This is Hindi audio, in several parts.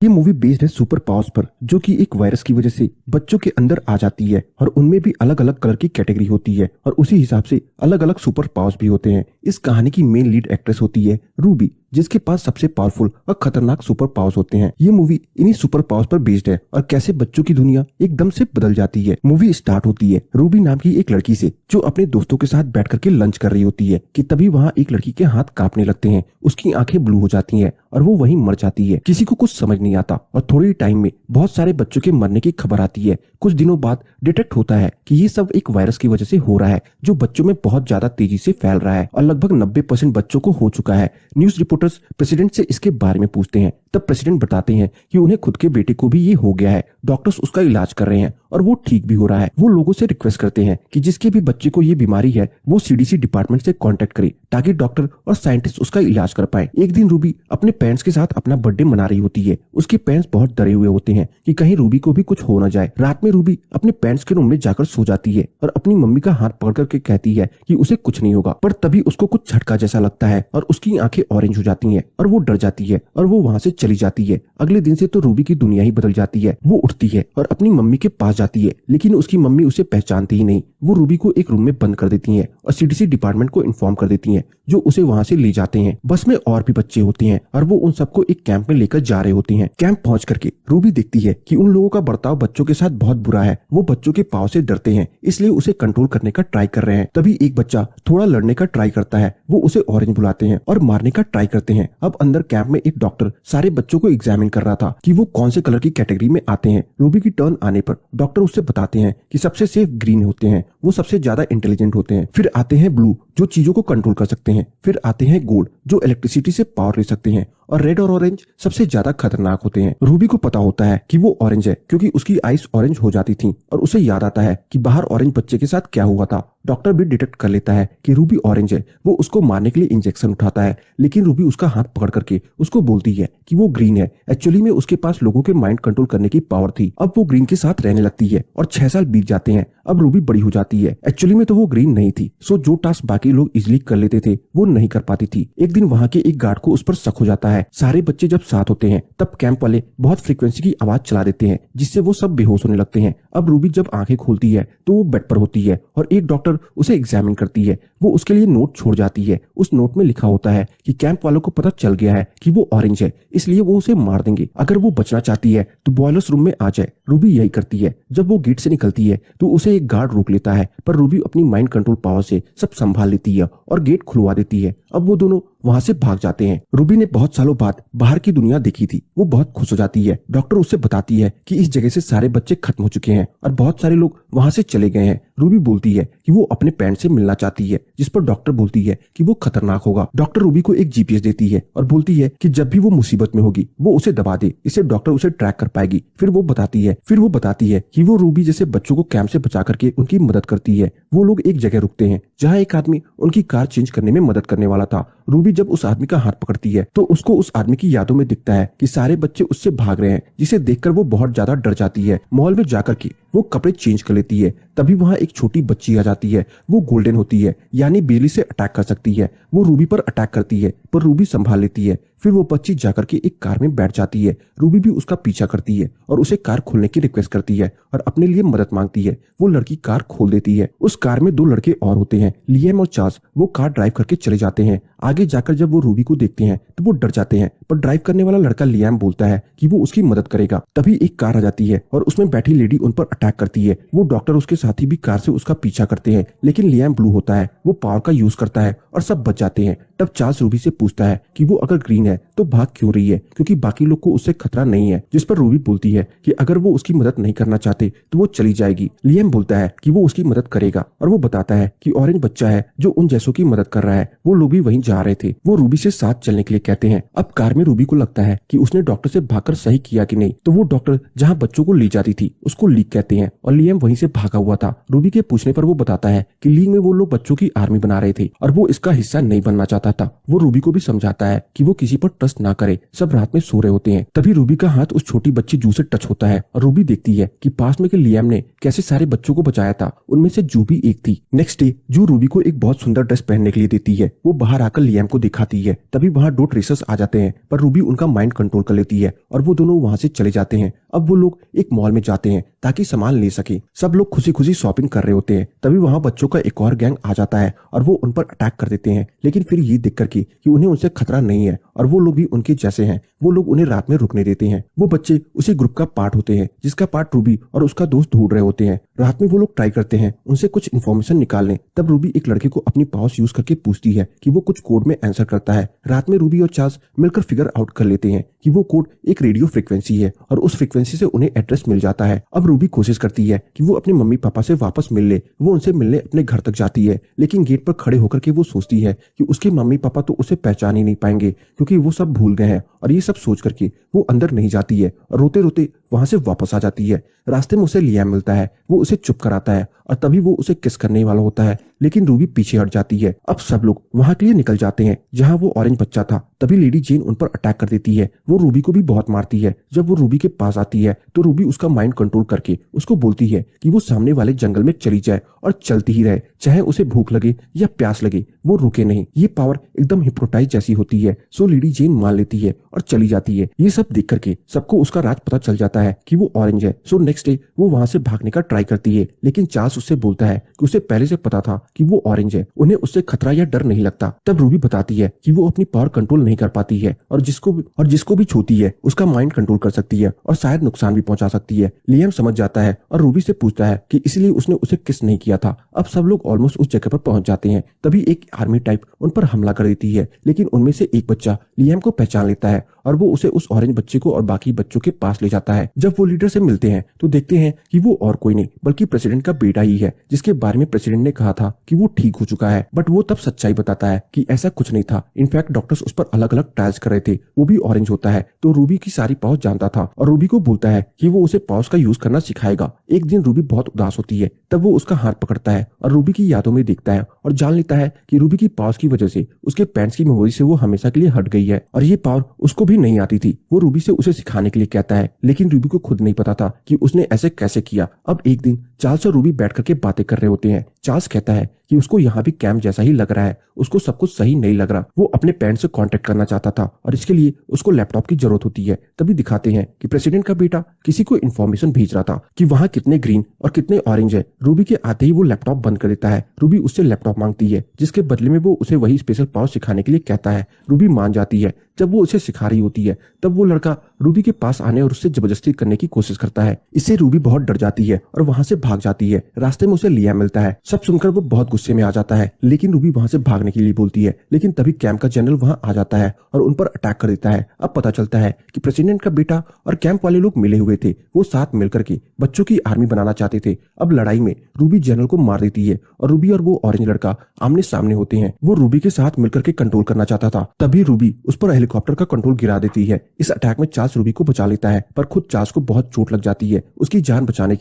ये मूवी बेस्ड है सुपर पावर्स पर, जो कि एक वायरस की वजह से बच्चों के अंदर आ जाती है और उनमें भी अलग अलग कलर की कैटेगरी होती है और उसी हिसाब से अलग अलग सुपर पावर्स भी होते हैं। इस कहानी की मेन लीड एक्ट्रेस होती है रूबी, जिसके पास सबसे पावरफुल और खतरनाक सुपर पावर्स होते हैं। ये मूवी इन्हीं सुपर पावर्स पर बेस्ड है और कैसे बच्चों की दुनिया एकदम से बदल जाती है। मूवी स्टार्ट होती है रूबी नाम की एक लड़की से, जो अपने दोस्तों के साथ बैठ करके लंच कर रही होती है कि तभी वहाँ एक लड़की के हाथ कांपने लगते हैं, उसकी आंखें ब्लू हो जाती हैं और वो वहीं मर जाती है। किसी को कुछ समझ नहीं आता और थोड़ी टाइम में बहुत सारे बच्चों के मरने की खबर आती है। कुछ दिनों बाद डिटेक्ट होता है कि ये सब एक वायरस की वजह से हो रहा है, जो बच्चों में बहुत ज्यादा तेजी से फैल रहा है और लगभग 90% बच्चों को हो चुका है। न्यूज रिपोर्टर्स प्रेसिडेंट से इसके बारे में पूछते हैं, तब प्रेसिडेंट बताते हैं कि उन्हें खुद के बेटे को भी ये हो गया है, डॉक्टर्स उसका इलाज कर रहे हैं और वो ठीक भी हो रहा है। वो लोगों से रिक्वेस्ट करते हैं कि जिसके भी बच्चे को ये बीमारी है वो सीडीसी डिपार्टमेंट से कांटेक्ट करे, ताकि डॉक्टर और साइंटिस्ट उसका इलाज कर पाए। एक दिन रूबी अपने पेरेंट्स के साथ अपना बर्थडे मना रही होती है। उसके पेरेंट्स बहुत डरे हुए होते हैं कि कहीं रूबी को भी कुछ हो न जाए। रात में रूबी अपने पेरेंट्स के रूम में जाकर सो जाती है और अपनी मम्मी का हाथ पकड़ करके कहती है कि उसे कुछ नहीं होगा, पर तभी उसको कुछ झटका जैसा लगता है और उसकी आंखें ऑरेंज हो जाती हैं और वो डर जाती है और वो वहाँ से चली जाती है। अगले दिन से तो रूबी की दुनिया ही बदल जाती है। वो उठती है और अपनी मम्मी के पास जाती है, लेकिन उसकी मम्मी उसे पहचानती ही नहीं। वो रूबी को एक रूम में बंद कर देती हैं और सीडीसी डिपार्टमेंट को इन्फॉर्म कर देती हैं, जो उसे वहाँ से ले जाते हैं। बस में और भी बच्चे होते हैं और वो उन सबको एक कैंप में लेकर जा रहे होते हैं। कैंप पहुंच करके रूबी देखती है कि उन लोगों का बर्ताव बच्चों के साथ बहुत बुरा है। वो बच्चों के पाव से डरते हैं, इसलिए उसे कंट्रोल करने का ट्राई कर रहे हैं। तभी एक बच्चा थोड़ा लड़ने का ट्राई करता है। वो उसे ऑरेंज बुलाते हैं और मारने का ट्राई करते हैं। अब अंदर कैंप में एक डॉक्टर सारे बच्चों को एग्जामिन कर रहा था कि वो कौन से कलर की कैटेगरी में आते हैं। रूबी की टर्न आने पर डॉक्टर उससे बताते हैं कि सबसे सेफ ग्रीन होते हैं, वो सबसे ज्यादा इंटेलिजेंट होते हैं। फिर आते हैं ब्लू, जो चीजों को कंट्रोल कर सकते हैं। फिर आते हैं गोल्ड, जो इलेक्ट्रिसिटी से पावर ले सकते हैं। और रेड और ऑरेंज सबसे ज्यादा खतरनाक होते हैं। रूबी को पता होता है कि वो ऑरेंज है, क्योंकि उसकी आईज ऑरेंज हो जाती थी और उसे याद आता है कि बाहर ऑरेंज बच्चे के साथ क्या हुआ था। डॉक्टर भी डिटेक्ट कर लेता है कि रूबी ऑरेंज है। वो उसको मारने के लिए इंजेक्शन उठाता है, लेकिन रूबी उसका हाथ पकड़ करके उसको बोलती है कि वो ग्रीन है। एक्चुअली में उसके पास लोगों के माइंड कंट्रोल करने की पावर थी। अब वो ग्रीन के साथ रहने लगती है और 6 साल बीत जाते हैं। अब रूबी बड़ी हो जाती है। एक्चुअली में तो वो ग्रीन नहीं थी, सो जो टास्क बाकी लोग इजिली कर लेते थे वो नहीं कर पाती थी। एक दिन वहाँ के एक गार्ड को उस पर शक हो जाता है। सारे बच्चे जब साथ होते हैं तब कैंप वाले बहुत फ्रीक्वेंसी की आवाज चला देते हैं, जिससे वो सब बेहोश होने लगते हैं। अब रूबी जब आंखें खोलती है तो वो बेड पर होती है और एक डॉक्टर उसे एग्जामिन करती है। वो उसके लिए नोट छोड़ जाती है। उस नोट में लिखा होता है कि कैंप वालों को पता चल गया है कि वो ऑरेंज है, इसलिए वो उसे मार देंगे। अगर वो बचना चाहती है तो बॉयलर्स रूम में आ जाए। रूबी यही करती है। जब वो गेट से निकलती है तो उसे एक गार्ड रोक लेता है, पर रूबी अपनी माइंड कंट्रोल पावर से सब संभाल लेती है और गेट खुलवा देती है। अब वो दोनों वहाँ से भाग जाते हैं। रूबी ने बहुत सालों बाद बाहर की दुनिया देखी थी। वो बहुत खुश हो जाती है। डॉक्टर उससे बताती है कि इस जगह से सारे बच्चे खत्म हो चुके हैं और बहुत सारे लोग वहाँ से चले गए हैं। रूबी बोलती है कि वो अपने पेरेंट्स से मिलना चाहती है, जिस पर डॉक्टर बोलती है कि वो खतरनाक होगा। डॉक्टर रूबी को एक जीपीएस देती है और बोलती है कि जब भी वो मुसीबत में होगी वो उसे दबा दे, इससे डॉक्टर उसे ट्रैक कर पाएगी। फिर वो बताती है कि वो रूबी जैसे बच्चों को कैंप से बचा करके उनकी मदद करती है। वो लोग एक जगह रुकते हैं जहाँ एक आदमी उनकी कार चेंज करने में मदद करने वाला था। रूबी जब उस आदमी का हाथ पकड़ती है तो उसको उस आदमी की यादों में दिखता है कि सारे बच्चे उससे भाग रहे हैं, जिसे देखकर वो बहुत ज्यादा डर जाती है। मॉल में जाकर के वो कपड़े चेंज कर लेती है। तभी वहाँ एक छोटी बच्ची आ जाती है। वो गोल्डन होती है, यानी बिजली से अटैक कर सकती है। वो रूबी पर अटैक करती है, पर रूबी संभाल लेती है। फिर वो बच्ची जाकर के एक कार में बैठ जाती है। रूबी भी उसका पीछा करती है और उसे कार खोलने की रिक्वेस्ट करती है और अपने लिए मदद मांगती है। वो लड़की कार खोल देती है। उस कार में 2 लड़के और होते हैं, लियम और चार्ल्स। वो कार ड्राइव करके चले जाते हैं। आगे जाकर जब वो रूबी को देखते हैं तो वो डर जाते हैं, पर ड्राइव करने वाला लड़का लियम बोलता है कि वो उसकी मदद करेगा। तभी एक कार आ जाती है और उसमें बैठी लेडी उन पर अटैक करती है। वो डॉक्टर उसके साथी भी कार से उसका पीछा करते हैं, लेकिन लियम ब्लू होता है। वो पावर का यूज करता है और सब बच जाते हैं। तब चार्ल्स रूबी से पूछता है कि वो अगर ग्रीन है तो भाग क्यों रही है, क्योंकि बाकी लोग को उससे खतरा नहीं है। जिस पर रूबी बोलती है कि अगर वो उसकी मदद नहीं करना चाहते तो वो चली जाएगी। लियम बोलता है कि वो उसकी मदद करेगा और वो बताता है कि ऑरेंज बच्चा है जो उन जैसों की मदद कर रहा है। वो लोग भी वहीं जा रहे थे। वो रूबी से साथ चलने के लिए कहते हैं। अब कार में रूबी को लगता है कि उसने डॉक्टर से भागकर सही किया कि नहीं, तो वो डॉक्टर जहाँ बच्चों को ले जाती थी उसको लीक कहते हैं और लियम वहीं से भागा हुआ था। रूबी के पूछने पर वो बताता है कि लीग में वो लोग बच्चों की आर्मी बना रहे थे और वो इसका हिस्सा नहीं बनना चाहता था। वो रूबी को भी समझाता है कि वो किसी पर ट्रस्ट ना करे। सब रात में सो रहे होते हैं। तभी रूबी का हाथ उस छोटी बच्ची जू से टच होता है और रूबी देखती है कि पास में के लियाम ने कैसे सारे बच्चों को बचाया था। उनमें से जू भी एक थी। नेक्स्ट डे जू रूबी को एक बहुत सुंदर ड्रेस पहनने के लिए देती है। वो बाहर आकर लियाम को दिखाती है। तभी वहाँ 2 ट्रेसर्स आ जाते हैं, पर रूबी उनका माइंड कंट्रोल कर लेती है और वो दोनों वहाँ से चले जाते हैं। अब वो लोग एक मॉल में जाते हैं ताकि सामान ले सके। सब लोग खुशी खुशी शॉपिंग कर रहे होते हैं। तभी वहाँ बच्चों का एक और गैंग आ जाता है और वो उन पर अटैक कर देते हैं। लेकिन फिर ये देख करके कि उन्हें उनसे खतरा नहीं है और वो लोग भी उनके जैसे हैं, वो लोग उन्हें रात में रुकने देते हैं। वो बच्चे उसी ग्रुप का पार्ट होते हैं जिसका पार्ट रूबी और उसका दोस्त ढूंढ रहे होते हैं। रात में वो लोग ट्राई करते हैं उनसे कुछ इन्फॉर्मेशन निकालने। तब रूबी एक लड़के को अपनी पावर्स यूज करके पूछती है कि वो कुछ कोड में आंसर करता है। रात में रूबी और चार्ल्स मिलकर फिगर आउट कर लेते हैं कि वो कोड एक रेडियो फ्रिक्वेंसी है और उस फ्रिक्वेंसी से उन्हें एड्रेस मिल जाता है। अब रूबी कोशिश करती है कि वो अपने मम्मी पापा से वापस मिल ले। वो उनसे मिलने अपने घर तक जाती है, लेकिन गेट पर खड़े होकर के वो सोचती है कि उसके मम्मी पापा तो उसे पहचान ही नहीं पाएंगे क्योंकि वो सब भूल गए हैं। और ये सब सोच करके वो अंदर नहीं जाती है और रोते रोते वहां से वापस आ जाती है। रास्ते में उसे लियाम मिलता है। वो उसे चुप कराता है और तभी वो उसे किस करने वाला होता है, लेकिन रूबी पीछे हट जाती है। अब सब लोग वहां के लिए निकल जाते हैं जहां वो ऑरेंज बच्चा था। तभी लेडी जेन उन पर अटैक कर देती है। वो रूबी को भी बहुत मारती है। जब वो रूबी के पास आती है तो रूबी उसका माइंड कंट्रोल करके उसको बोलती है कि वो सामने वाले जंगल में चली जाए और चलती ही रहे, चाहे उसे भूख लगे या प्यास लगे, वो रुके नहीं। ये पावर एकदम हिप्नोटाइज जैसी होती है। सो लेडी जेन मान लेती है और चली जाती है। ये सब देख करके सबको उसका राज पता चल जाता है कि वो ऑरेंज है। सो नेक्स्ट डे वो वहां से भागने का ट्राई करती है, लेकिन चार्ल्स उससे बोलता है कि उसे पहले से पता था कि वो ऑरेंज है, उन्हें उससे खतरा या डर नहीं लगता। तब रूबी बताती है कि वो अपनी पावर कंट्रोल नहीं कर पाती है और जिसको भी छूती है उसका माइंड कंट्रोल कर सकती है और शायद नुकसान भी पहुंचा सकती है। लियाम समझ जाता है और रूबी से पूछता है कि इसलिए उसने उसे किस नहीं किया था। अब सब लोग ऑलमोस्ट उस जगह पर पहुंच जाते हैं। तभी एक आर्मी टाइप उन पर हमला कर देती है, लेकिन उनमें से एक बच्चा लियाम को पहचान लेता है और वो उसे उस ऑरेंज बच्चे को और बाकी बच्चों के पास ले जाता है। जब वो लीडर से मिलते हैं तो देखते हैं कि वो और कोई नहीं बल्कि प्रेसिडेंट का बेटा ही है, जिसके बारे में प्रेसिडेंट ने कहा था कि वो ठीक हो चुका है। बट वो तब सच्चाई बताता है कि ऐसा कुछ नहीं था। इनफैक्ट डॉक्टर्स उस पर अलग अलग ट्रायल्स कर रहे थे। वो भी ऑरेंज होता है तो रूबी की सारी पावर्स जानता था और रूबी को बोलता है कि वो उसे पावर्स का यूज करना सिखाएगा। एक दिन रूबी बहुत उदास होती है। तब वो उसका हाथ पकड़ता है और रूबी की यादों में देखता है और जान लेता है कि रूबी की पावर्स की वजह से उसके पेरेंट्स की मेमोरी से वो हमेशा के लिए हट गई है और ये पावर उसको भी नहीं आती थी। वो रूबी से उसे सिखाने के लिए कहता है, लेकिन रूबी को खुद नहीं पता था कि उसने ऐसे कैसे किया। अब एक दिन चार्ल्स और रूबी बैठ करके बातें कर रहे होते हैं। चार्ल्स कहता है कि उसको यहाँ भी कैंप जैसा ही लग रहा है, उसको सब कुछ सही नहीं लग रहा। वो अपने पेरेंट्स से कांटेक्ट करना चाहता था और इसके लिए उसको लैपटॉप की जरूरत होती है। तभी दिखाते हैं कि प्रेसिडेंट का बेटा किसी को इन्फॉर्मेशन भेज रहा था कि वहाँ कितने ग्रीन और कितने ऑरेंज है। रूबी के आते ही वो लैपटॉप बंद कर देता है। रूबी उससे लैपटॉप मांगती है, जिसके बदले में वो उसे वही स्पेशल पावर सिखाने के लिए कहता है। रूबी मान जाती है। जब वो उसे सिखा रही होती है तब वो लड़का रूबी के पास आने और उससे जबरदस्ती करने की कोशिश करता है। इससे रूबी बहुत डर जाती है और वहां से भाग जाती है। रास्ते में उसे लियाम मिलता है। सब सुनकर वो बहुत गुस्से में आ जाता है, लेकिन रूबी वहां से भागने के लिए बोलती है। लेकिन तभी कैंप का जनरल वहां आ जाता है और उन पर अटैक कर देता है। अब पता चलता है कि प्रेसिडेंट का बेटा और कैंप वाले लोग मिले हुए थे। वो साथ मिलकर के बच्चों की आर्मी बनाना चाहते थे। अब लड़ाई में रूबी जनरल को मार देती है और रूबी और वो ऑरेंज लड़का आमने सामने होते हैं। वो रूबी के साथ मिलकर के कंट्रोल करना चाहता था। तभी रूबी उस पर हेलीकॉप्टर का कंट्रोल गिरा देती है। इस अटैक में चार्ल्स रूबी को बचा लेता है, पर खुद चार्ल्स को बहुत चोट लग जाती है। उसकी जान बचाने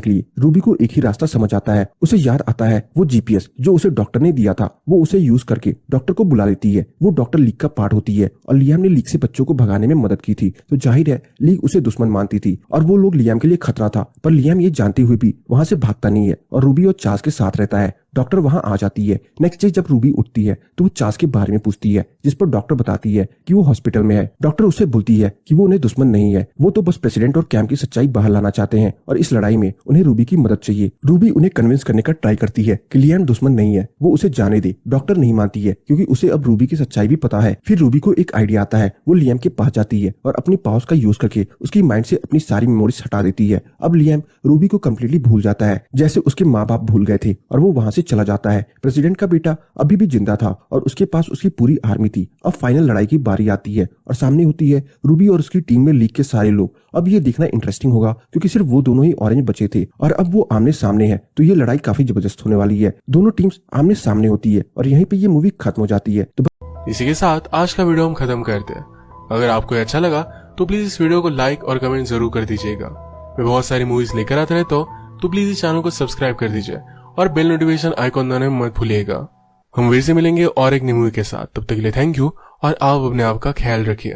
के लिए रूबी को एक ही रास्ता समझ आता है। उसे याद आता है वो जीपीएस जो उसे डॉक्टर ने दिया था। वो उसे यूज करके डॉक्टर को बुला लेती है। वो डॉक्टर लीक का पार्ट होती है और लियाम ने लीक से बच्चों को भगाने में मदद की थी, तो जाहिर है लीक उसे दुश्मन मानती थी और वो लोग लियाम के लिए खतरा था। पर लियाम ये जानते हुए भी वहां से भागता नहीं है और रूबी और चार्ल्स के साथ रहता है। डॉक्टर वहां आ जाती है। नेक्स्ट डे जब रूबी उठती है तो वो चार्ल्स के बारे में पूछती है, जिस पर डॉक्टर बताती है कि वो हॉस्पिटल में है। डॉक्टर उससे बोलती है कि वो उन्हें दुश्मन नहीं है, वो तो बस प्रेसिडेंट और कैंप की सच्चाई बाहर लाना चाहते हैं और इस लड़ाई में उन्हें रूबी की मदद चाहिए। रूबी उन्हें कन्विंस करने का ट्राई करती है कि लियाम दुश्मन नहीं है, वो उसे जाने दे। डॉक्टर नहीं मानती है क्योंकि उसे अब रूबी की सच्चाई भी पता है। फिर रूबी को एक आइडिया आता है। वो लियाम के पास जाती है और अपनी पावर्स का यूज करके उसकी माइंड से अपनी सारी मेमोरीज हटा देती है। अब लियाम रूबी को कम्प्लीटली भूल जाता है, जैसे उसके माँ बाप भूल गए थे, और वो वहां से चला जाता है। प्रेसिडेंट का बेटा अभी भी जिंदा था और उसके पास उसकी पूरी आर्मी थी। अब फाइनल लड़ाई की बारी आती है और सामने होती है रूबी और उसकी टीम में लीग के सारे लोग। अब ये देखना इंटरेस्टिंग होगा क्योंकि सिर्फ वो दोनों ही ऑरेंज बचे थे और अब वो आमने सामने है, तो ये लड़ाई काफी जबरदस्त होने वाली है। दोनों टीम्स आमने सामने होती है और यहीं पे ये मूवी खत्म हो जाती है। तो इसी के साथ आज का वीडियो हम खत्म करते हैं। अगर आपको अच्छा लगा तो प्लीज इस वीडियो को लाइक और कमेंट जरूर कर दीजिएगा। मैं बहुत सारी मूवीज लेकर आता रहता हूँ, तो प्लीज इस चैनल को सब्सक्राइब कर दीजिए और बेल नोटिफिकेशन आइकॉन दबाना मत भूलिएगा। हम फिर से मिलेंगे और एक नई मूवी के साथ। तब तक के लिए थैंक यू और आप अपने आप का ख्याल रखिए।